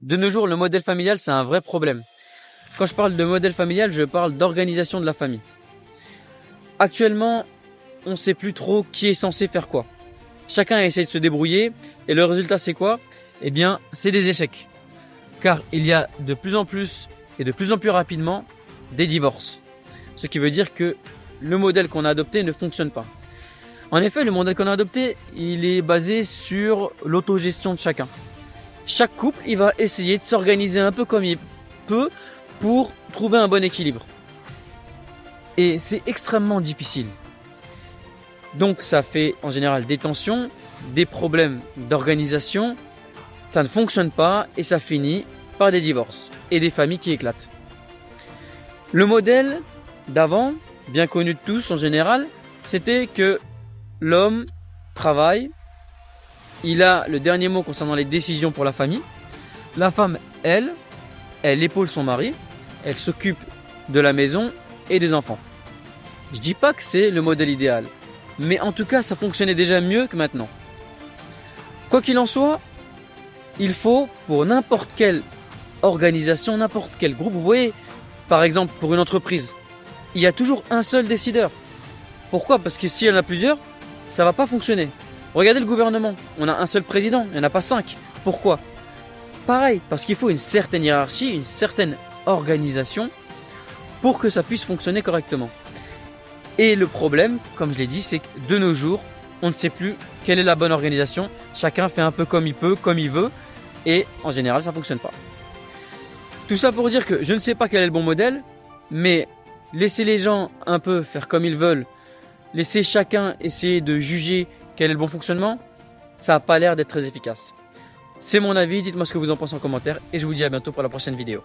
De nos jours, le modèle familial, c'est un vrai problème. Quand je parle de modèle familial, je parle d'organisation de la famille. Actuellement, on ne sait plus trop qui est censé faire quoi. Chacun essaie de se débrouiller et le résultat c'est quoi? Eh bien, c'est des échecs. Car il y a de plus en plus et de plus en plus rapidement des divorces. Ce qui veut dire que le modèle qu'on a adopté ne fonctionne pas. En effet, le modèle qu'on a adopté, il est basé sur l'autogestion de chacun. Chaque couple, il va essayer de s'organiser un peu comme il peut pour trouver un bon équilibre. Et c'est extrêmement difficile. Donc ça fait en général des tensions, des problèmes d'organisation, ça ne fonctionne pas et ça finit par des divorces et des familles qui éclatent. Le modèle d'avant, bien connu de tous en général, c'était que l'homme travaille, il a le dernier mot concernant les décisions pour la famille. La femme, elle épaule son mari, elle s'occupe de la maison et des enfants. Je dis pas que c'est le modèle idéal, mais en tout cas ça fonctionnait déjà mieux que maintenant. Quoi qu'il en soit, il faut pour n'importe quelle organisation, n'importe quel groupe, vous voyez, par exemple pour une entreprise, il y a toujours un seul décideur. Pourquoi? Parce que s'il y en a plusieurs, ça va pas fonctionner. Regardez le gouvernement, on a un seul président, il n'y en a pas 5. Pourquoi? Pareil, parce qu'il faut une certaine hiérarchie, une certaine organisation pour que ça puisse fonctionner correctement. Et le problème, comme je l'ai dit, c'est que de nos jours, on ne sait plus quelle est la bonne organisation. Chacun fait un peu comme il peut, comme il veut, et en général, ça ne fonctionne pas. Tout ça pour dire que je ne sais pas quel est le bon modèle, mais laisser les gens un peu faire comme ils veulent, laisser chacun essayer de juger quel est le bon fonctionnement, ça n'a pas l'air d'être très efficace. C'est mon avis, dites-moi ce que vous en pensez en commentaire, et je vous dis à bientôt pour la prochaine vidéo.